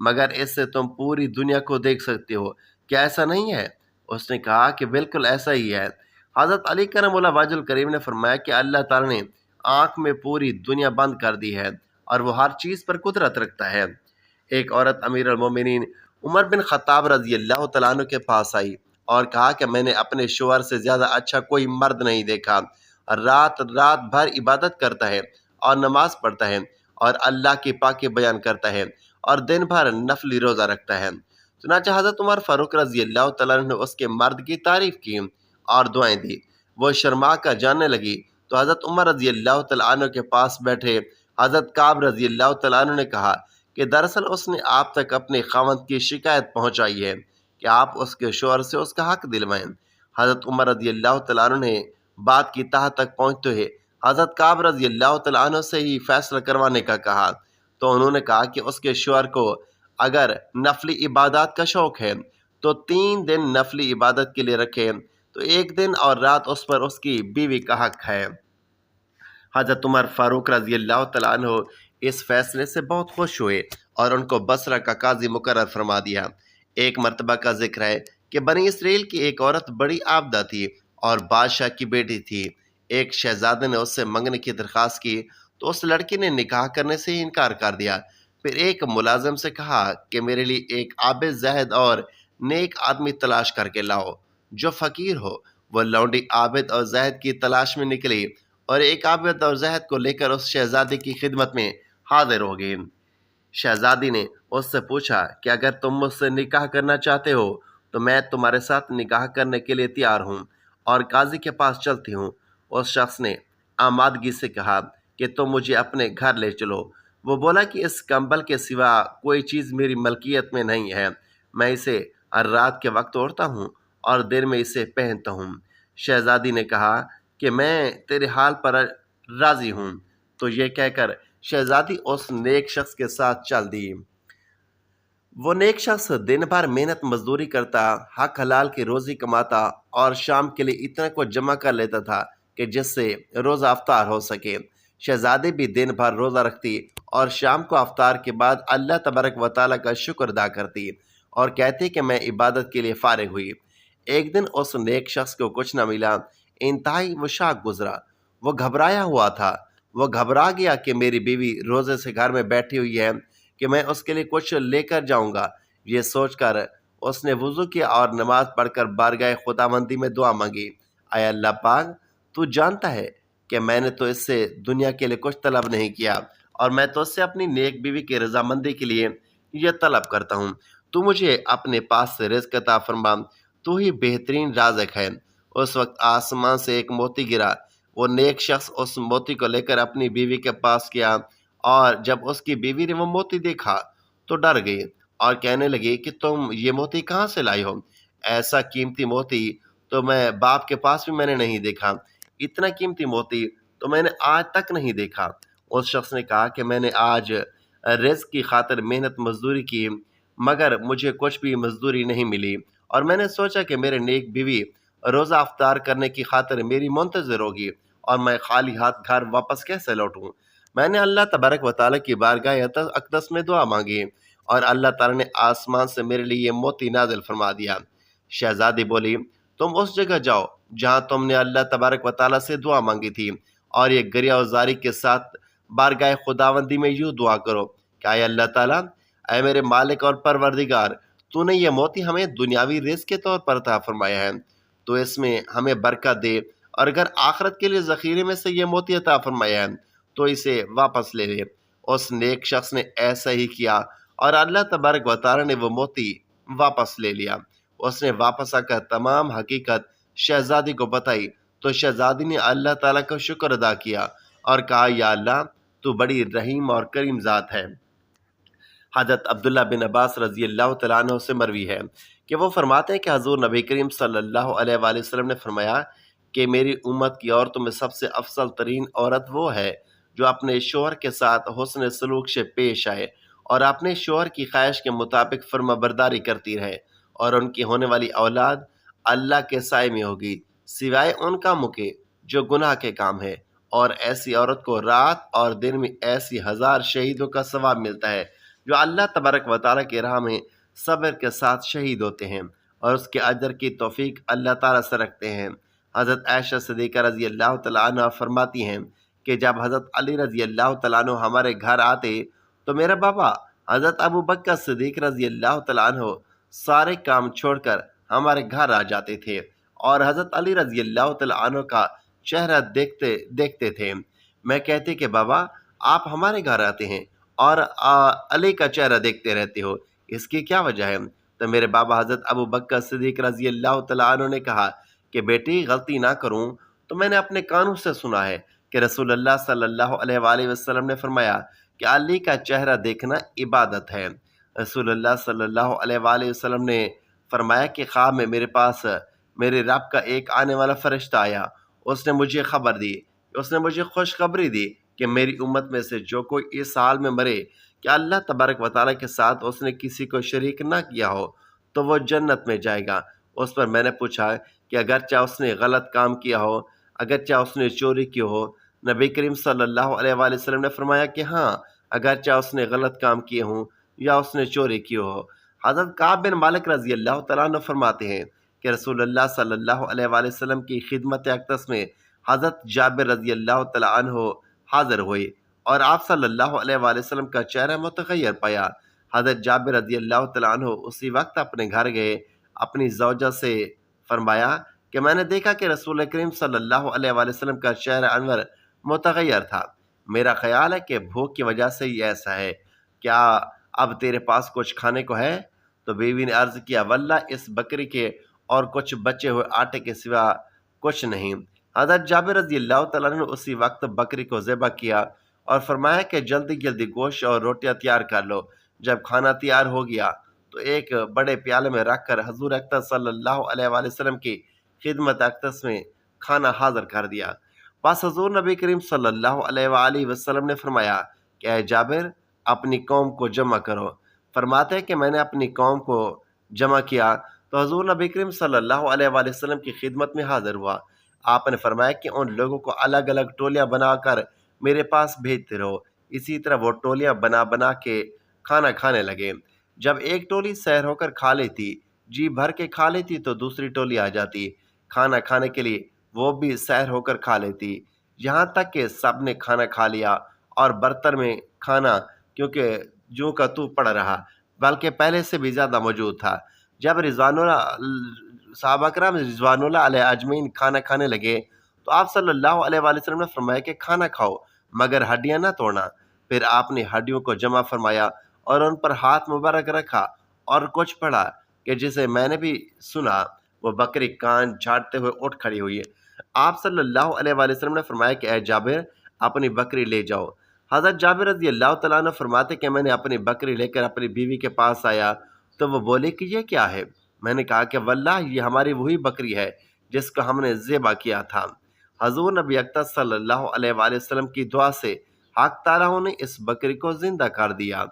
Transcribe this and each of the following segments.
مگر اس سے تم پوری دنیا کو دیکھ سکتے ہو، کیا ایسا نہیں ہے؟ اس نے کہا کہ بالکل ایسا ہی ہے۔ حضرت علی کرم اللہ وجہ الکریم نے فرمایا کہ اللہ تعالیٰ نے آنکھ میں پوری دنیا بند کر دی ہے اور وہ ہر چیز پر قدرت رکھتا ہے۔ ایک عورت امیر المومنین عمر بن خطاب رضی اللہ تعالیٰ عنہ کے پاس آئی اور کہا کہ میں نے اپنے شوہر سے زیادہ اچھا کوئی مرد نہیں دیکھا، رات رات بھر عبادت کرتا ہے اور نماز پڑھتا ہے اور اللہ کی پاکی بیان کرتا ہے اور دن بھر نفلی روزہ رکھتا ہے۔ چنانچہ حضرت عمر فاروق رضی اللہ تعالیٰ عنہ نے اس کے مرد کی تعریف کی اور دعائیں دی۔ وہ شرما کر جاننے لگی تو حضرت عمر رضی اللہ تعالیٰ عنہ کے پاس بیٹھے حضرت کعب رضی اللہ تعالیٰ عنہ نے کہا کہ دراصل اس نے آپ تک اپنے خاوند کی شکایت پہنچائی ہے کہ آپ اس کے شوہر سے اس کا حق دلوائیں۔ حضرت عمر رضی اللہ تعالیٰ عنہ نے بات کی تہہ تک پہنچتے ہوئے حضرت کعب رضی اللہ تعالیٰ عنہ سے ہی فیصلہ کروانے کا کہا، تو انہوں نے کہا کہ اس کے شوہر کو اگر نفلی عبادات کا شوق ہے تو 3 دن نفلی عبادت کے لیے رکھے، تو 1 دن اور رات اس پر اس کی بیوی کا حق ہے۔ حضرت عمر فاروق رضی اللہ تعالیٰ عنہ اس فیصلے سے بہت خوش ہوئے اور ان کو بصرہ کا قاضی مقرر فرما دیا۔ ایک مرتبہ کا ذکر ہے کہ بنی اسرائیل کی ایک عورت بڑی عابدہ تھی اور بادشاہ کی بیٹی تھی۔ ایک شہزادے نے اس سے منگنے کی درخواست کی تو اس لڑکی نے نکاح کرنے سے ہی انکار کر دیا۔ پھر ایک ملازم سے کہا کہ میرے لیے ایک عابد، زاہد اور نیک آدمی تلاش کر کے لاؤ جو فقیر ہو۔ وہ لونڈی عابد اور زاہد کی تلاش میں نکلی اور ایک عابد اور زاہد کو لے کر اس شہزادی کی خدمت میں حاضر ہو گئی۔ شہزادی نے اس سے پوچھا کہ اگر تم مجھ سے نکاح کرنا چاہتے ہو تو میں تمہارے ساتھ نکاح کرنے کے لیے تیار ہوں اور قاضی کے پاس چلتی ہوں۔ اس شخص نے آمادگی سے کہا کہ تم مجھے اپنے گھر لے چلو۔ وہ بولا کہ اس کمبل کے سوا کوئی چیز میری ملکیت میں نہیں ہے، میں اسے ہر رات کے وقت اوڑھتا ہوں اور دن میں اسے پہنتا ہوں۔ شہزادی نے کہا کہ میں تیرے حال پر راضی ہوں۔ تو یہ کہہ کر شہزادی اس نیک شخص کے ساتھ چل دی۔ وہ نیک شخص دن بھر محنت مزدوری کرتا، حق حلال کی روزی کماتا اور شام کے لیے اتنا کو جمع کر لیتا تھا کہ جس سے روزہ افطار ہو سکے۔ شہزادی بھی دن بھر روزہ رکھتی اور شام کو افطار کے بعد اللہ تبارک و تعالیٰ کا شکر ادا کرتی اور کہتی کہ میں عبادت کے لیے فارغ ہوئی۔ ایک دن اس نیک شخص کو کچھ نہ ملا، انتہائی مشاق گزرا۔ وہ گھبرایا ہوا تھا، وہ گھبرا گیا کہ میری بیوی روزے سے گھر میں بیٹھی ہوئی ہے کہ میں اس کے لیے کچھ لے کر جاؤں گا۔ یہ سوچ کر اس نے وضو کیا اور نماز پڑھ کر بارگاہ خداوندی میں دعا مانگی، اے اللہ پاک، تو جانتا ہے کہ میں نے تو اس سے دنیا کے لیے کچھ طلب نہیں کیا اور میں تو اس سے اپنی نیک بیوی کی رضامندی کے لیے یہ طلب کرتا ہوں۔ تو مجھے اپنے پاس سے رزق عطا فرما، تو ہی بہترین رازق ہے۔ اس وقت آسمان سے ایک موتی گرا۔ وہ نیک شخص اس موتی کو لے کر اپنی بیوی کے پاس گیا اور جب اس کی بیوی نے وہ موتی دیکھا تو ڈر گئی اور کہنے لگی کہ تم یہ موتی کہاں سے لائی ہو؟ ایسا قیمتی موتی تو میں باپ کے پاس بھی میں نے نہیں دیکھا، اتنا قیمتی موتی تو میں نے آج تک نہیں دیکھا۔ اس شخص نے کہا کہ میں نے آج رزق کی خاطر محنت مزدوری کی مگر مجھے کچھ بھی مزدوری نہیں ملی اور میں نے سوچا کہ میرے نیک بیوی روزہ افطار کرنے کی خاطر میری منتظر ہوگی اور میں خالی ہاتھ گھر واپس کیسے لوٹوں؟ میں نے اللہ تبارک و تعالیٰ کی بارگاہ اقدس میں دعا مانگی اور اللہ تعالیٰ نے آسمان سے میرے لیے یہ موتی نازل فرما دیا۔ شہزادی بولی، تم اس جگہ جاؤ جہاں تم نے اللہ تبارک و تعالیٰ سے دعا مانگی تھی اور یہ گریہ و زاری کے ساتھ بارگاہ خداوندی میں یوں دعا کرو کہ اے اللہ تعالیٰ، اے میرے مالک اور پروردگار، تو نے یہ موتی ہمیں دنیاوی رزق کے طور پر عطا فرمایا ہے، تو اس میں ہمیں برکت دے اور اگر آخرت کے لیے ذخیرے میں سے یہ موتی عطا فرمایا ہے تو اسے واپس لے لے۔ اس نیک شخص نے ایسا ہی کیا اور اللہ تبارک و تعالیٰ نے وہ موتی واپس لے لیا۔ اس نے واپس آ کر تمام حقیقت شہزادی کو بتائی تو شہزادی نے اللہ تعالیٰ کا شکر ادا کیا اور کہا، یا اللہ، تو بڑی رحیم اور کریم ذات ہے۔ حضرت عبداللہ بن عباس رضی اللہ تعالیٰ عنہ سے مروی ہے کہ وہ فرماتے ہیں کہ حضور نبی کریم صلی اللہ علیہ وآلہ وسلم نے فرمایا کہ میری امت کی عورتوں میں سب سے افضل ترین عورت وہ ہے جو اپنے شوہر کے ساتھ حسن سلوک سے پیش آئے اور اپنے شوہر کی خواہش کے مطابق فرما برداری کرتی رہے، اور ان کی ہونے والی اولاد اللہ کے سائے میں ہوگی سوائے ان کاموں کے جو گناہ کے کام ہے، اور ایسی عورت کو رات اور دن میں ایسی 1000 شہیدوں کا ثواب ملتا ہے جو اللہ تبارک و تعالیٰ کی راہ میں صبر کے ساتھ شہید ہوتے ہیں اور اس کے اجر کی توفیق اللہ تعالیٰ سے رکھتے ہیں۔ حضرت عائشہ صدیقہ رضی اللہ تعالیٰ عنہ فرماتی ہیں کہ جب حضرت علی رضی اللہ تعالیٰ عنہ ہمارے گھر آتے تو میرا بابا حضرت ابو بکر صدیق رضی اللہ تعالیٰ عنہ سارے کام چھوڑ کر ہمارے گھر آ جاتے تھے اور حضرت علی رضی اللہ تعالیٰ عنہ کا چہرہ دیکھتے تھے۔ میں کہتی کہ بابا آپ ہمارے گھر آتے ہیں اور علی کا چہرہ دیکھتے رہتے ہو، اس کی کیا وجہ ہے؟ تو میرے بابا حضرت ابو بکر صدیق رضی اللہ تعالیٰ عنہ نے کہا کہ بیٹی غلطی نہ کروں تو میں نے اپنے کانوں سے سنا ہے کہ رسول اللہ صلی اللہ علیہ وآلہ وسلم نے فرمایا کہ علی کا چہرہ دیکھنا عبادت ہے۔ رسول اللہ صلی اللہ علیہ وآلہ وسلم نے فرمایا کہ خواب میں میرے پاس میرے رب کا ایک آنے والا فرشتہ آیا، اس نے مجھے خبر دی، اس نے مجھے خوشخبری دی کہ میری امت میں سے جو کوئی اس حال میں مرے کہ اللہ تبارک و تعالیٰ کے ساتھ اس نے کسی کو شریک نہ کیا ہو تو وہ جنت میں جائے گا۔ اس پر میں نے پوچھا کہ اگرچہ اس نے غلط کام کیا ہو، اگرچہ اس نے چوری کی ہو؟ نبی کریم صلی اللہ علیہ وآلہ وسلم نے فرمایا کہ ہاں، اگرچہ اس نے غلط کام کیے ہوں یا اس نے چوری کی ہو۔ حضرت کعب بن مالک رضی اللہ تعالیٰ عنہ فرماتے ہیں کہ رسول اللہ صلی اللہ علیہ وآلہ وسلم کی خدمت اقدس میں حضرت جابر رضی اللہ تعالیٰ عنہ حاضر ہوئے اور آپ صلی اللہ علیہ وآلہ وسلم کا چہرہ متغیر پایا۔ حضرت جابر رضی اللہ تعالیٰ عنہ اسی وقت اپنے گھر گئے، اپنی زوجہ سے فرمایا کہ میں نے دیکھا کہ رسول کریم صلی اللہ علیہ وآلہ وسلم کا چہرہ انور متغیر تھا، میرا خیال ہے کہ بھوک کی وجہ سے یہ ایسا ہے، کیا اب تیرے پاس کچھ کھانے کو ہے؟ تو بیوی نے عرض کیا واللہ اس بکری کے اور کچھ بچے ہوئے آٹے کے سوا کچھ نہیں۔ حضرت جابر رضی اللہ تعالیٰ نے اسی وقت بکری کو ذبح کیا اور فرمایا کہ جلدی جلدی گوشت اور روٹیاں تیار کر لو۔ جب کھانا تیار ہو گیا تو ایک بڑے پیالے میں رکھ کر حضور اقدس صلی اللہ علیہ وآلہ وسلم کی خدمت اقدس میں کھانا حاضر کر دیا۔ بس حضور نبی کریم صلی اللہ علیہ وآلہ وسلم نے فرمایا کہ اے جابر اپنی قوم کو جمع کرو۔ فرماتے ہیں کہ میں نے اپنی قوم کو جمع کیا تو حضور نبی کریم صلی اللہ علیہ وآلہ وسلم کی خدمت میں حاضر ہوا۔ آپ نے فرمایا کہ ان لوگوں کو الگ الگ ٹولیاں بنا کر میرے پاس بھیجتے رہو۔ اسی طرح وہ ٹولیاں بنا بنا کے کھانا کھانے لگے۔ جب ایک ٹولی سیر ہو کر کھا لیتی، جی بھر کے کھا لیتی، تو دوسری ٹولی آ جاتی کھانا کھانے کے لیے، وہ بھی سیر ہو کر کھا لیتی، یہاں تک کہ سب نے کھانا کھا لیا اور برتن میں کھانا کیونکہ جو کا تو پڑ رہا بلکہ پہلے سے بھی زیادہ موجود تھا۔ جب صحابہ کرام رضوان اللہ علیہ اجمعین کھانا کھانے لگے تو آپ صلی اللہ علیہ وآلہ وسلم نے فرمایا کہ کھانا کھاؤ مگر ہڈیاں نہ توڑنا۔ پھر آپ نے ہڈیوں کو جمع فرمایا اور ان پر ہاتھ مبارک رکھا اور کچھ پڑھا کہ جسے میں نے بھی سنا۔ وہ بکری کان جھاڑتے ہوئے اٹھ کھڑی ہوئی۔ آپ صلی اللہ علیہ وآلہ وسلم نے فرمایا کہ اے جابر اپنی بکری لے جاؤ۔ حضرت جابر رضی اللہ تعالیٰ عنہ فرماتے کہ میں نے اپنی بکری لے کر اپنی بیوی کے پاس آیا تو وہ بولے کہ یہ کیا ہے؟ میں نے کہا کہ واللہ یہ ہماری وہی بکری ہے جس کو ہم نے ذبح کیا تھا۔ حضور نبی اقدس صلی اللہ علیہ وآلہ وسلم کی دعا سے حق تعالیٰ نے اس بکری کو زندہ کر دیا۔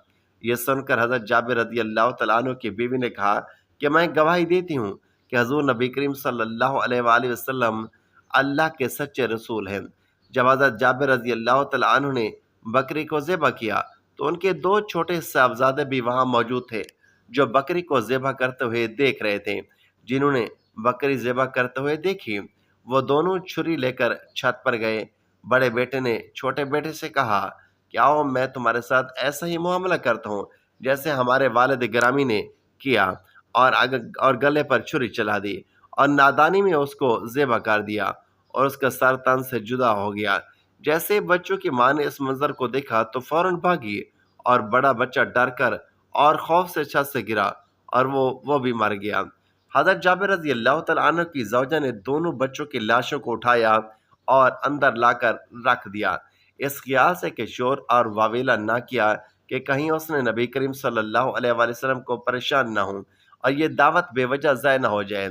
یہ سن کر حضرت جابر رضی اللہ تعالیٰ عنہ کی بیوی نے کہا کہ میں گواہی دیتی ہوں کہ حضور نبی کریم صلی اللہ علیہ وآلہ وسلم اللہ کے سچے رسول ہیں۔ جب حضرت جابر رضی اللہ تعالیٰ عنہ نے بکری کو ذبح کیا تو ان کے دو چھوٹے صاحبزادے بھی وہاں موجود تھے جو بکری کو ذبح کرتے ہوئے دیکھ رہے تھے۔ جنہوں نے بکری ذبح کرتے ہوئے دیکھی وہ دونوں چھری لے کر چھت پر گئے۔ بڑے بیٹے نے چھوٹے بیٹے سے کہا کہ آؤ میں تمہارے ساتھ ایسا ہی معاملہ کرتا ہوں جیسے ہمارے والد گرامی نے کیا، اور گلے پر چھری چلا دی اور نادانی میں اس کو ذبح کر دیا اور اس کا سر تن سے جدا ہو گیا۔ جیسے بچوں کی ماں نے اس منظر کو دیکھا تو فوراً بھاگی اور بڑا بچہ ڈر کر اور خوف سے چھت سے گرا اور وہ بھی مر گیا۔ حضرت جابر رضی اللہ تعالیٰ عنہ کی زوجہ نے دونوں بچوں کی لاشوں کو اٹھایا اور اندر لا کر رکھ دیا، اس خیال سے کہ شور اور واویلا نہ کیا کہ کہیں اس نے نبی کریم صلی اللہ علیہ وآلہ وسلم کو پریشان نہ ہوں اور یہ دعوت بے وجہ ضائع نہ ہو جائے۔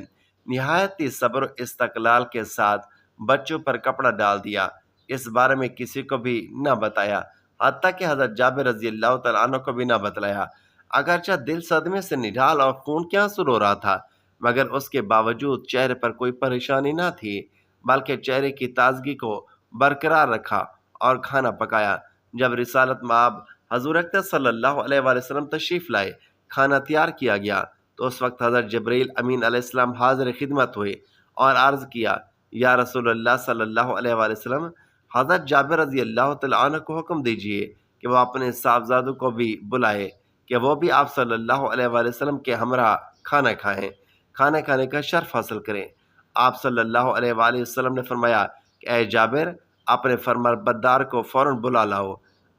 نہایت ہی صبر و استقلال کے ساتھ بچوں پر کپڑا ڈال دیا، اس بارے میں کسی کو بھی نہ بتایا، حتیٰ کہ حضرت جابر رضی اللہ تعالیٰ عنہ کو بھی نہ بتلایا۔ اگرچہ دل صدمے سے نڈال اور خون کے آنسو رو رہا تھا مگر اس کے باوجود چہرے پر کوئی پریشانی نہ تھی، بلکہ چہرے کی تازگی کو برقرار رکھا اور کھانا پکایا۔ جب رسالت مآب حضور اکرم صلی اللہ علیہ وآلہ وسلم تشریف لائے، کھانا تیار کیا گیا تو اس وقت حضرت جبرائیل امین علیہ السلام حاضر خدمت ہوئے اور عرض کیا، یا رسول اللہ صلی اللہ علیہ وآلہ وسلم، حضرت جابر رضی اللہ تعالیٰ عنہ کو حکم دیجئے کہ وہ اپنے صاحبزادوں کو بھی بلائے کہ وہ بھی آپ صلی اللہ علیہ وآلہ وسلم کے ہمراہ کھانا کھائیں، کھانا کھانے کا شرف حاصل کریں۔ آپ صلی اللہ علیہ وآلہ وسلم نے فرمایا کہ اے جابر، اپنے فرمانبردار کو فوراً بلا لاؤ،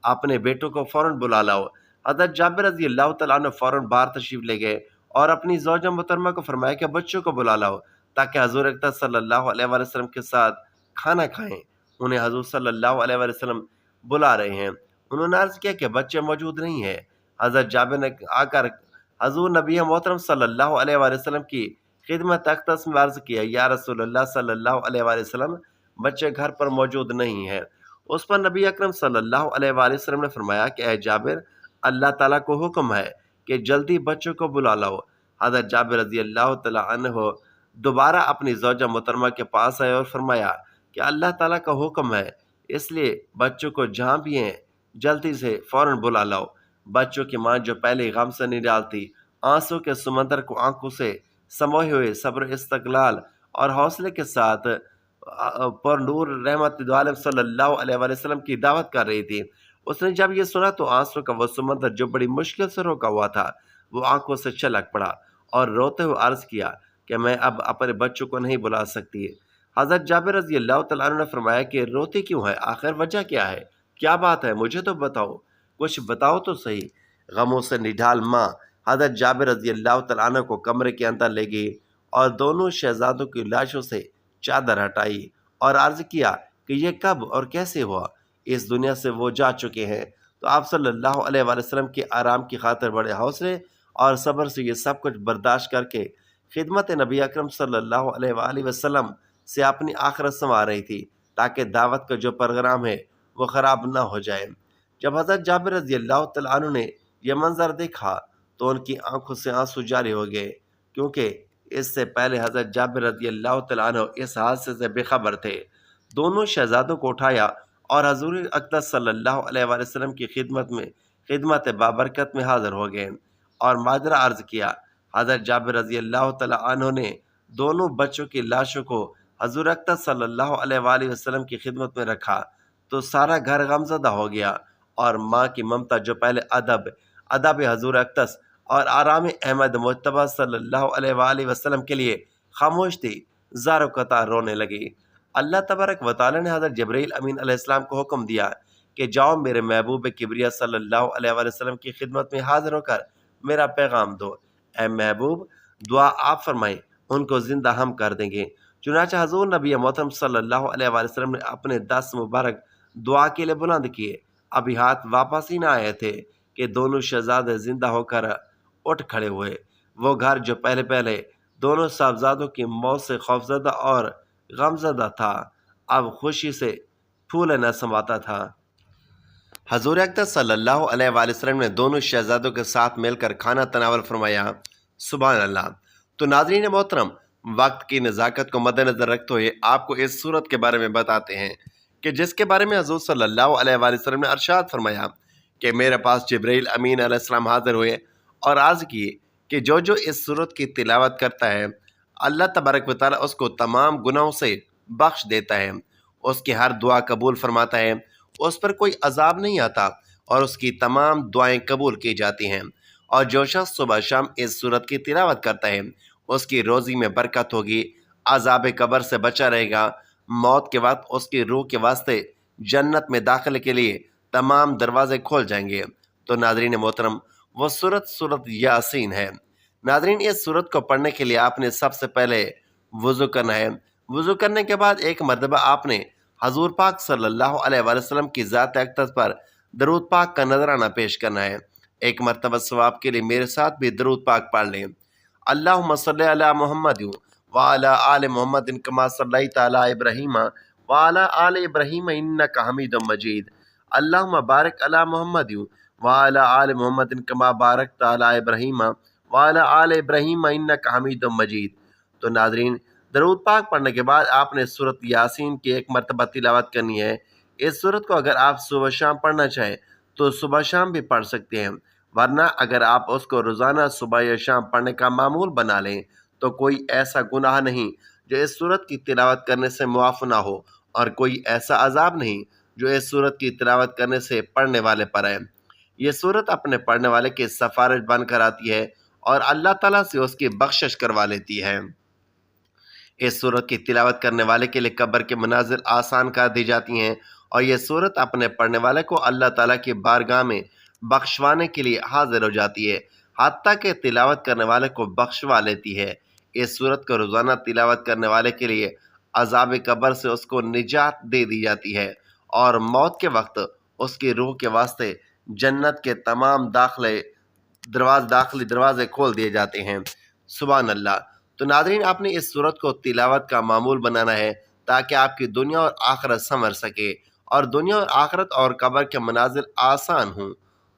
اپنے بیٹوں کو فوراً بلا لاؤ۔ حضرت جابر رضی اللہ تعالیٰ عنہ فوراً باہر تشریف لے گئے اور اپنی زوجہ محترمہ کو فرمایا کہ بچوں کو بلا لاؤ تاکہ حضور اکرم صلی اللہ علیہ وآلہ وسلم کے ساتھ کھانا کھائیں۔ انہیں حضور صلی اللہ علیہ وآلہ وسلم بلا رہے ہیں۔ انہوں نے عرض کیا کہ بچے موجود نہیں ہیں۔ حضرت جابر نے آ کر حضور نبی محترم صلی اللہ علیہ وآلہ وسلم کی خدمت اقدس میں عرض کیا، یا رسول اللہ صلی اللہ علیہ وآلہ وسلم، بچے گھر پر موجود نہیں ہیں۔ اس پر نبی اکرم صلی اللہ علیہ وآلہ وسلم نے فرمایا کہ اے جابر، اللہ تعالیٰ کو حکم ہے کہ جلدی بچوں کو بلا لاؤ۔ حضرت جابر رضی اللہ تعالیٰ عنہ دوبارہ اپنی زوجہ محترمہ کے پاس آئے اور فرمایا کہ اللہ تعالیٰ کا حکم ہے، اس لیے بچوں کو جہاں بھی ہیں جلدی سے فوراً بلا لاؤ۔ بچوں کی ماں جو پہلے غم سے نہیں ڈالتی، آنسو کے سمندر کو آنکھوں سے سموئے ہوئے صبر استقلال اور حوصلے کے ساتھ پر نور رحمت عالم صلی اللہ علیہ وآلہ وسلم کی دعوت کر رہی تھی، اس نے جب یہ سنا تو آنسو کا وہ سمندر جو بڑی مشکل سے روکا ہوا تھا وہ آنکھوں سے چھلک پڑا اور روتے ہوئے عرض کیا کہ میں اب اپنے بچوں کو نہیں بلا سکتی۔ حضرت جابر رضی اللہ تعالیٰ عنہ نے فرمایا کہ روتی کیوں ہے؟ آخر وجہ کیا ہے؟ کیا بات ہے؟ مجھے تو بتاؤ، کچھ بتاؤ تو صحیح۔ غموں سے نڈھال ماں حضرت جابر رضی اللہ تعالیٰ عنہ کو کمرے کے اندر لے گئی اور دونوں شہزادوں کی لاشوں سے چادر ہٹائی اور عرض کیا کہ یہ کب اور کیسے ہوا؟ اس دنیا سے وہ جا چکے ہیں۔ تو آپ صلی اللہ علیہ وآلہ وسلم کے آرام کی خاطر بڑے حوصلے اور صبر سے یہ سب کچھ برداشت کر کے خدمت نبی اکرم صلی اللہ علیہ وآلہ وسلم سے اپنی آخرت سنوار رہی تھی تاکہ دعوت کا جو پروگرام ہے وہ خراب نہ ہو جائے۔ جب حضرت جابر رضی اللہ تعالیٰ عنہ نے یہ منظر دیکھا تو ان کی آنکھوں سے آنسو جاری ہو گئے، کیونکہ اس سے پہلے حضرت جابر رضی اللہ تعالیٰ عنہ اس حادثے سے بے خبر تھے۔ دونوں شہزادوں کو اٹھایا اور حضور اقدس صلی اللہ علیہ وآلہ وسلم کی خدمت بابرکت میں حاضر ہو گئے اور ماجرا عرض کیا۔ حضرت جابر رضی اللہ تعالیٰ عنہ نے دونوں بچوں کی لاشوں کو حضور اقدس صلی اللہ علیہ وآلہ وسلم کی خدمت میں رکھا تو سارا گھر غمزدہ ہو گیا اور ماں کی ممتا جو پہلے ادب حضور اقدس اور آرام احمد مجتبیٰ صلی اللہ علیہ وآلہ وسلم کے لیے خاموش تھی، زار و قطار رونے لگی۔ اللہ تبارک و تعالیٰ نے حضرت جبرائیل امین علیہ السلام کو حکم دیا کہ جاؤ میرے محبوب کبریا صلی اللہ علیہ وآلہ وسلم کی خدمت میں حاضر ہو کر میرا پیغام دو۔ اے محبوب، دعا آپ فرمائیں، ان کو زندہ ہم کر دیں گے۔ چنانچہ حضور نبی محترم صلی اللہ علیہ وآلہ وسلم نے اپنے دست مبارک دعا کے لیے بلند کیے، ابھی ہاتھ واپس ہی نہ آئے تھے کہ دونوں شہزادے زندہ ہو کر اٹھ کھڑے ہوئے۔ وہ گھر جو پہلے دونوں صاحبزادوں کی موت سے خوفزدہ اور غمزدہ تھا، اب خوشی سے پھولے نہ سماتا تھا۔ حضور اقدس صلی اللہ علیہ وآلہ وسلم نے دونوں شہزادوں کے ساتھ مل کر کھانا تناول فرمایا۔ سبحان اللہ۔ تو ناظرین محترم، وقت کی نزاکت کو مد نظر رکھتے ہوئے آپ کو اس صورت کے بارے میں بتاتے ہیں کہ جس کے بارے میں حضور صلی اللہ علیہ وآلہ وسلم نے ارشاد فرمایا کہ میرے پاس جبرائیل امین علیہ السلام حاضر ہوئے اور عرض کیے کہ جو اس صورت کی تلاوت کرتا ہے اللہ تبارک و تعالیٰ اس کو تمام گناہوں سے بخش دیتا ہے، اس کی ہر دعا قبول فرماتا ہے، اس پر کوئی عذاب نہیں آتا اور اس کی تمام دعائیں قبول کی جاتی ہیں۔ اور جو شخص صبح شام اس صورت کی تلاوت کرتا ہے اس کی روزی میں برکت ہوگی، عذاب قبر سے بچا رہے گا، موت کے وقت اس کی روح کے واسطے جنت میں داخلے کے لیے تمام دروازے کھول جائیں گے۔ تو ناظرین محترم، وہ سورت یاسین ہے۔ ناظرین، اس سورت کو پڑھنے کے لیے آپ نے سب سے پہلے وضو کرنا ہے۔ وضو کرنے کے بعد ایک مرتبہ آپ نے حضور پاک صلی اللہ علیہ وآلہ وسلم کی ذات اقدس پر درود پاک کا نذرانہ پیش کرنا ہے۔ ایک مرتبہ ثواب کے لیے میرے ساتھ بھی درود پاک پڑھ لیں۔ اللہم صلی علی محمد وعلی آل محمد کما صلیت علی ابراہیم وعلی آل ابراہیم انک حمید مجید۔ اللہم بارک علی محمد وعلی آل محمد کما بارکت علی ابراہیم وعلی آل ابراہیم انک حمید مجید۔ تو ناظرین، درود پاک پڑھنے کے بعد آپ نے سورت یاسین کی ایک مرتبہ تلاوت کرنی ہے۔ اس سورت کو اگر آپ صبح شام پڑھنا چاہیں تو صبح شام بھی پڑھ سکتے ہیں، ورنہ اگر آپ اس کو روزانہ صبح یا شام پڑھنے کا معمول بنا لیں تو کوئی ایسا گناہ نہیں جو اس سورت کی تلاوت کرنے سے معاف نہ ہو، اور کوئی ایسا عذاب نہیں جو اس سورت کی تلاوت کرنے سے پڑھنے والے پر ہے۔ یہ سورت اپنے پڑھنے والے کی سفارش بن کر آتی ہے اور اللہ تعالیٰ سے اس کی بخشش کروا لیتی ہے۔ اس سورت کی تلاوت کرنے والے کے لیے قبر کے مناظر آسان کر دی جاتی ہیں، اور یہ سورت اپنے پڑھنے والے کو اللہ تعالیٰ کی بارگاہ میں بخشوانے کے لیے حاضر ہو جاتی ہے، حتیٰ کہ تلاوت کرنے والے کو بخشوا لیتی ہے۔ اس سورت کو روزانہ تلاوت کرنے والے کے لیے عذاب قبر سے اس کو نجات دے دی جاتی ہے، اور موت کے وقت اس کی روح کے واسطے جنت کے تمام داخلی دروازے کھول دیے جاتے ہیں۔ سبحان اللہ۔ تو ناظرین، آپ نے اس سورت کو تلاوت کا معمول بنانا ہے تاکہ آپ کی دنیا اور آخرت سنور سکے، اور دنیا اور آخرت اور قبر کے مناظر آسان ہوں۔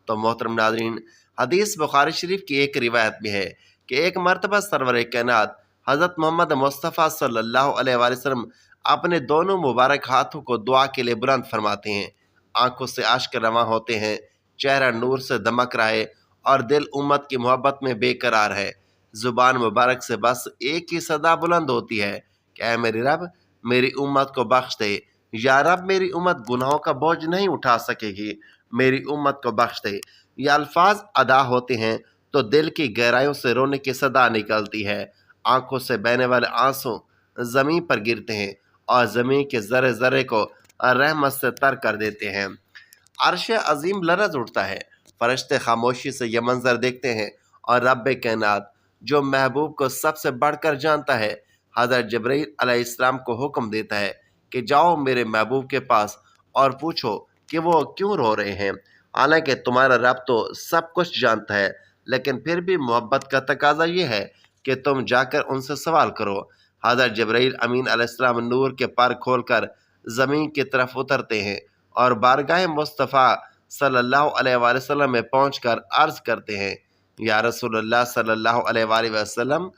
تو محترم ناظرین، حدیث بخاری شریف کی ایک روایت میں ہے کہ ایک مرتبہ سرور کائنات حضرت محمد مصطفیٰ صلی اللہ علیہ وآلہ وسلم اپنے دونوں مبارک ہاتھوں کو دعا کے لیے بلند فرماتے ہیں، آنکھوں سے اشک رواں ہوتے ہیں، چہرہ نور سے دمک رہا ہے، اور دل امت کی محبت میں بے قرار ہے۔ زبان مبارک سے بس ایک ہی صدا بلند ہوتی ہے کہ اے میرے رب، میری امت کو بخش دے، یا رب میری امت گناہوں کا بوجھ نہیں اٹھا سکے گی، میری امت کو بخش دے۔ یہ الفاظ ادا ہوتے ہیں تو دل کی گہرائیوں سے رونے کی صدا نکلتی ہے، آنکھوں سے بہنے والے آنسو زمین پر گرتے ہیں اور زمین کے ذرے ذرے کو رحمت سے تر کر دیتے ہیں۔ عرش عظیم لرز اٹھتا ہے، فرشتے خاموشی سے یہ منظر دیکھتے ہیں، اور رب کائنات جو محبوب کو سب سے بڑھ کر جانتا ہے، حضرت جبرائیل علیہ السلام کو حکم دیتا ہے کہ جاؤ میرے محبوب کے پاس اور پوچھو کہ وہ کیوں رو رہے ہیں۔ حالانکہ تمہارا رب تو سب کچھ جانتا ہے، لیکن پھر بھی محبت کا تقاضا یہ ہے کہ تم جا کر ان سے سوال کرو۔ حضرت جبرائیل امین علیہ السلام نور کے پر کھول کر زمین کی طرف اترتے ہیں اور بارگاہ مصطفیٰ صلی اللہ علیہ وآلہ وسلم میں پہنچ کر عرض کرتے ہیں، یا رسول اللہ صلی اللہ علیہ وآلہ وسلم،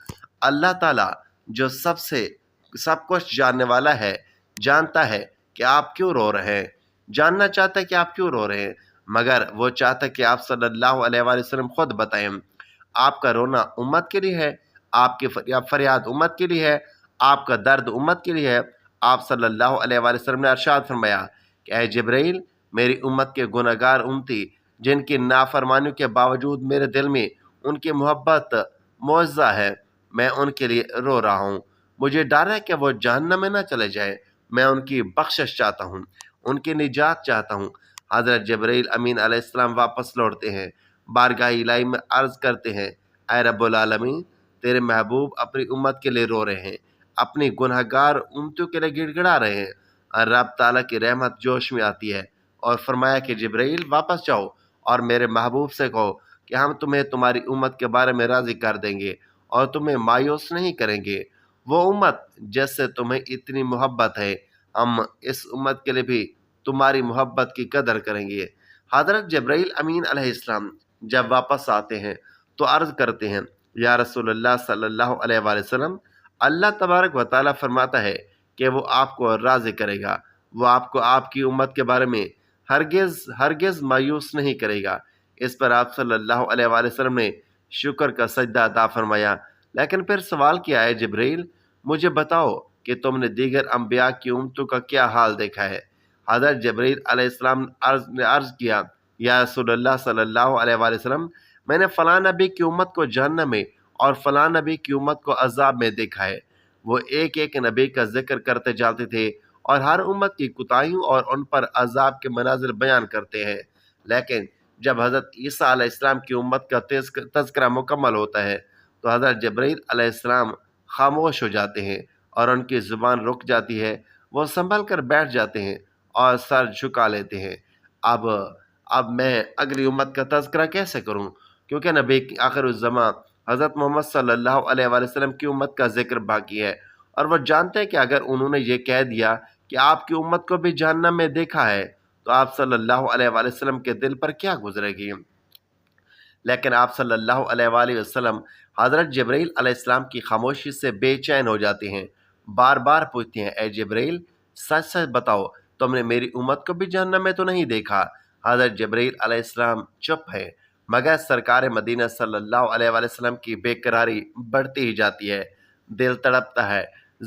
اللہ تعالیٰ جو سب کچھ جاننے والا ہے، جانتا ہے کہ آپ کیوں رو رہے ہیں، جاننا چاہتا ہے کہ آپ کیوں رو رہے ہیں، مگر وہ چاہتا ہے کہ آپ صلی اللہ علیہ وآلہ وسلم خود بتائیں۔ آپ کا رونا امت کے لیے ہے، آپ کی فریاد امت کے لیے ہے، آپ کا درد امت کے لیے ہے۔ آپ صلی اللہ علیہ وآلہ وسلم نے ارشاد فرمایا کہ اے جبرائیل، میری امت کے گناہ گار امتی جن کی نافرمانیوں کے باوجود میرے دل میں ان کی محبت معزہ ہے، میں ان کے لیے رو رہا ہوں۔ مجھے ڈر ہے کہ وہ جہنم میں نہ چلے جائے، میں ان کی بخشش چاہتا ہوں، ان کی نجات چاہتا ہوں۔ حضرت جبرائیل امین علیہ السلام واپس لوٹتے ہیں، بارگاہ الہی میں عرض کرتے ہیں، اے رب العالمین، تیرے محبوب اپنی امت کے لیے رو رہے ہیں، اپنی گناہ گار امتوں کے لیے گڑ گڑا رہے ہیں۔ رب تعالیٰ کی رحمت جوش میں آتی ہے اور فرمایا کہ جبرائیل واپس جاؤ اور میرے محبوب سے کہو کہ ہم تمہیں تمہاری امت کے بارے میں راضی کر دیں گے اور تمہیں مایوس نہیں کریں گے۔ وہ امت جس سے تمہیں اتنی محبت ہے، ہم اس امت کے لیے بھی تمہاری محبت کی قدر کریں گے۔ حضرت جبرائیل امین علیہ السلام جب واپس آتے ہیں تو عرض کرتے ہیں، یا رسول اللہ صلی اللہ علیہ وآلہ وسلم، اللہ تبارک و تعالیٰ فرماتا ہے کہ وہ آپ کو راضی کرے گا، وہ آپ کو آپ کی امت کے بارے میں ہرگز مایوس نہیں کرے گا۔ اس پر آپ صلی اللہ علیہ وآلہ وسلم نے شکر کا سجدہ عطا فرمایا، لیکن پھر سوال کیا ہے جبرائیل، مجھے بتاؤ کہ تم نے دیگر انبیاء کی امتوں کا کیا حال دیکھا ہے؟ حضرت جبرائیل علیہ السلام نے عرض کیا، یا رسول اللہ صلی اللہ علیہ وآلہ وسلم، میں نے فلاں نبی کی امت کو جہنم میں اور فلاں نبی کی امت کو عذاب میں دیکھا ہے۔ وہ ایک ایک نبی کا ذکر کرتے جاتے تھے اور ہر امت کی کوتاہیوں اور ان پر عذاب کے مناظر بیان کرتے ہیں، لیکن جب حضرت عیسیٰ علیہ السلام کی امت کا تذکرہ مکمل ہوتا ہے تو حضرت جبرائیل علیہ السلام خاموش ہو جاتے ہیں اور ان کی زبان رک جاتی ہے، وہ سنبھل کر بیٹھ جاتے ہیں اور سر جھکا لیتے ہیں۔ اب میں اگلی امت کا تذکرہ کیسے کروں، کیونکہ نبی آخر الزماں حضرت محمد صلی اللہ علیہ وآلہ وسلم کی امت کا ذکر باقی ہے، اور وہ جانتے ہیں کہ اگر انہوں نے یہ کہہ دیا کہ آپ کی امت کو بھی جہنم میں دیکھا ہے تو آپ صلی اللہ علیہ وآلہ وسلم کے دل پر کیا گزرے گی۔ لیکن آپ صلی اللہ علیہ وآلہ وسلم حضرت جبرائیل علیہ السلام کی خاموشی سے بے چین ہو جاتے ہیں، بار بار پوچھتے ہیں، اے جبرائیل، سچ سچ بتاؤ، تم نے میری امت کو بھی جہنم میں تو نہیں دیکھا؟ حضرت جبریل علیہ السلام چپ ہے، مگر سرکار مدینہ صلی اللہ علیہ وآلہ وسلم کی بے قراری بڑھتی ہی جاتی ہے، دل تڑپتا ہے،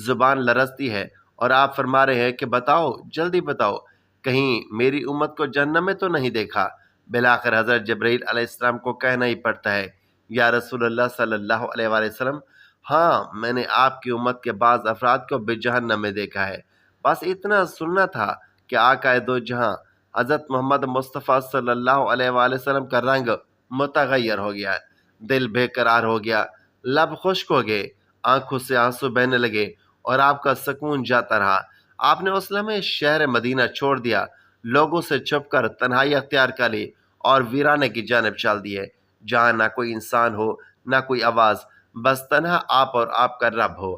زبان لرزتی ہے، اور آپ فرما رہے ہیں کہ بتاؤ، جلدی بتاؤ، کہیں میری امت کو جہنم میں تو نہیں دیکھا۔ بالآخر حضرت جبرائیل علیہ السلام کو کہنا ہی پڑتا ہے، یا رسول اللہ صلی اللہ علیہ وآلہ وسلم، ہاں میں نے آپ کی امت کے بعض افراد کو بھی جہنم میں دیکھا ہے۔ بس اتنا سننا تھا کہ آقا دو جہاں حضرت محمد مصطفیٰ صلی اللہ علیہ وآلہ وسلم کا رنگ متغیر ہو گیا، دل بے قرار ہو گیا، لب خشک ہو گئے، آنکھوں سے آنسو بہنے لگے، اور آپ کا سکون جاتا رہا۔ آپ نے اس لمحے شہر مدینہ چھوڑ دیا، لوگوں سے چھپ کر تنہائی اختیار کر لی، اور ویرانے کی جانب چل دیے، جہاں نہ کوئی انسان ہو، نہ کوئی آواز، بس تنہا آپ اور آپ کا رب ہو۔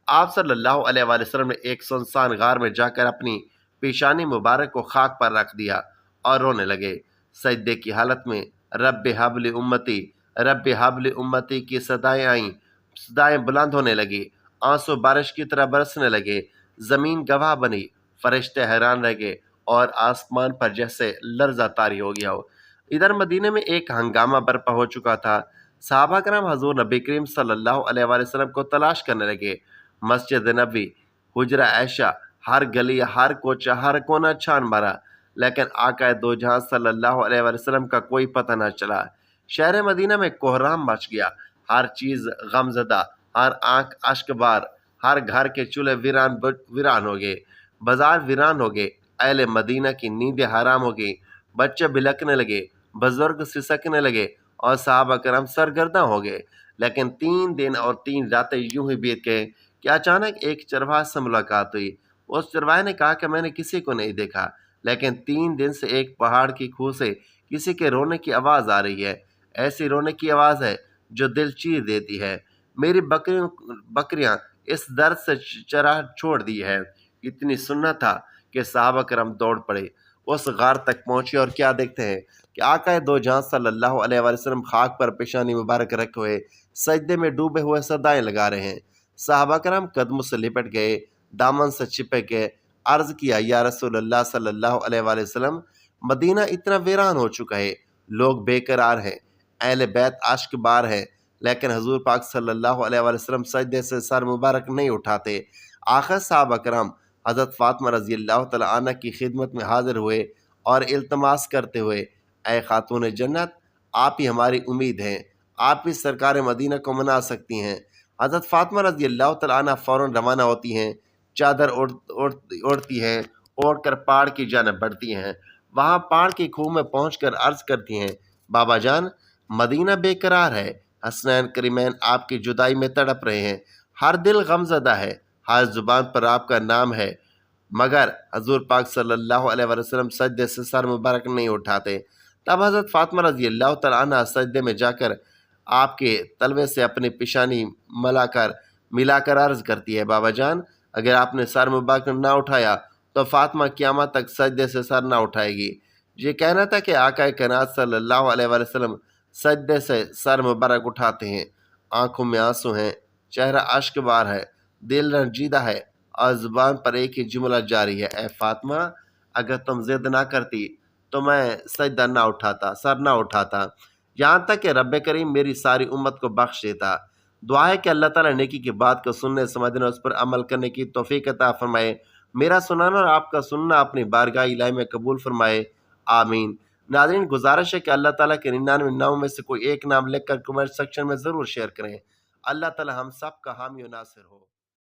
آپ صلی اللہ علیہ وآلہ وسلم نے ایک سنسان غار میں جا کر اپنی پیشانی مبارک کو خاک پر رکھ دیا اور رونے لگے، سجدے کی حالت میں رب حبل امتی، رب حبل امتی کی صدائیں آئیں، صدائیں بلند ہونے لگی، آنسو بارش کی طرح برسنے لگے، زمین گواہ بنی، فرشتے حیران رہ گئے، اور آسمان پر جیسے لرزہ طاری ہو گیا ہو۔ ادھر مدینے میں ایک ہنگامہ برپا ہو چکا تھا۔ صحابہ کرام حضور نبی کریم صلی اللہ علیہ وآلہ وسلم کو تلاش کرنے لگے، مسجد نبی، حجرہ عائشہ، ہر گلی، ہر کوچہ، ہر کونا چھان مارا، لیکن آقا دو جہاں صلی اللہ علیہ وآلہ وسلم کا کوئی پتہ نہ چلا۔ شہر مدینہ میں کوہرام مچ گیا، ہر چیز غمزدہ، ہر آنکھ اشک بار، ہر گھر کے چولہے ویران ہو گئے، بازار ویران ہو گئے، اہل مدینہ کی نیندیں حرام ہو گئی، بچے بلکنے لگے، بزرگ سسکنے لگے، اور صحابہ کرام سرگرداں ہو گئے۔ لیکن 3 دن اور 3 راتیں یوں ہی بیت گئے کہ اچانک ایک چرواہے سے ملاقات ہوئی۔ اس چرواہے نے کہا کہ میں نے کسی کو نہیں دیکھا، لیکن 3 دن سے ایک پہاڑ کی کھو سے کسی کے رونے کی آواز آ رہی ہے، ایسی رونے کی آواز ہے جو دل چیر دیتی ہے۔ میری بکریاں اس درد سے چرا چھوڑ دی ہے۔ اتنی سننا تھا کہ صحابہ کرام دوڑ پڑے، اس غار تک پہنچے، اور کیا دیکھتے ہیں کہ آقا دو جہاں صلی اللہ علیہ وآلہ وسلم خاک پر پیشانی مبارک رکھے ہوئے سجدے میں ڈوبے ہوئے صدائیں لگا رہے ہیں۔ صحابہ کرام قدموں سے لپٹ گئے، دامن سے چپک گئے، عرض کیا، یا رسول اللہ صلی اللہ علیہ وآلہ وسلم، مدینہ اتنا ویران ہو چکا ہے، لوگ بے قرار ہیں، اہل بیت اشک بار ہیں، لیکن حضور پاک صلی اللہ علیہ وآلہ وسلم سجدے سے سر مبارک نہیں اٹھاتے۔ آخر صحابہ کرام حضرت فاطمہ رضی اللہ تعالی عنہ کی خدمت میں حاضر ہوئے اور التماس کرتے ہوئے، اے خاتون جنت، آپ ہی ہماری امید ہیں، آپ ہی سرکار مدینہ کو منا سکتی ہیں۔ حضرت فاطمہ رضی اللہ تعالی عنہ فوراً روانہ ہوتی ہیں، چادر اوڑھتی ہیں، اوڑھ کر پہاڑ کی جانب بڑھتی ہیں۔ وہاں پہاڑ کی کھو میں پہنچ کر عرض کرتی ہیں، بابا جان، مدینہ بے قرار ہے، حسنین کریمین آپ کی جدائی میں تڑپ رہے ہیں، ہر دل غمزدہ ہے، ہر زبان پر آپ کا نام ہے، مگر حضور پاک صلی اللہ علیہ وسلم سجدے سے سر مبارک نہیں اٹھاتے۔ تب حضرت فاطمہ رضی اللہ تعالی عنہ سجدے میں جا کر آپ کے تلوے سے اپنی پیشانی ملا کر عرض کرتی ہے، بابا جان، اگر آپ نے سر مبارک نہ اٹھایا تو فاطمہ قیامت تک سجدے سے سر نہ اٹھائے گی۔ یہ کہنا تھا کہ آقا کائنات صلی اللہ علیہ وسلم سجدے سے سر مبارک اٹھاتے ہیں، آنکھوں میں آنسو ہیں، چہرہ اشک بار ہے، دل رنجیدہ ہے، اور زبان پر ایک ہی جملہ جاری ہے، اے فاطمہ، اگر تم ضد نہ کرتی تو میں سجدہ نہ اٹھاتا، سر نہ اٹھاتا، یہاں تک کہ رب کریم میری ساری امت کو بخش دیتا۔ دعا ہے کہ اللہ تعالیٰ نیکی کی بات کو سننے، سمجھنے اور اس پر عمل کرنے کی توفیق عطا فرمائے۔ میرا سنانا اور آپ کا سننا اپنی بارگاہ الہی میں قبول فرمائے، آمین۔ ناظرین، گزارش ہے کہ اللہ تعالیٰ کے 99 ناموں میں سے کوئی ایک نام لکھ کر کمنٹ سیکشن میں ضرور شیئر کریں۔ اللہ تعالیٰ ہم سب کا حامی و ناصر ہو۔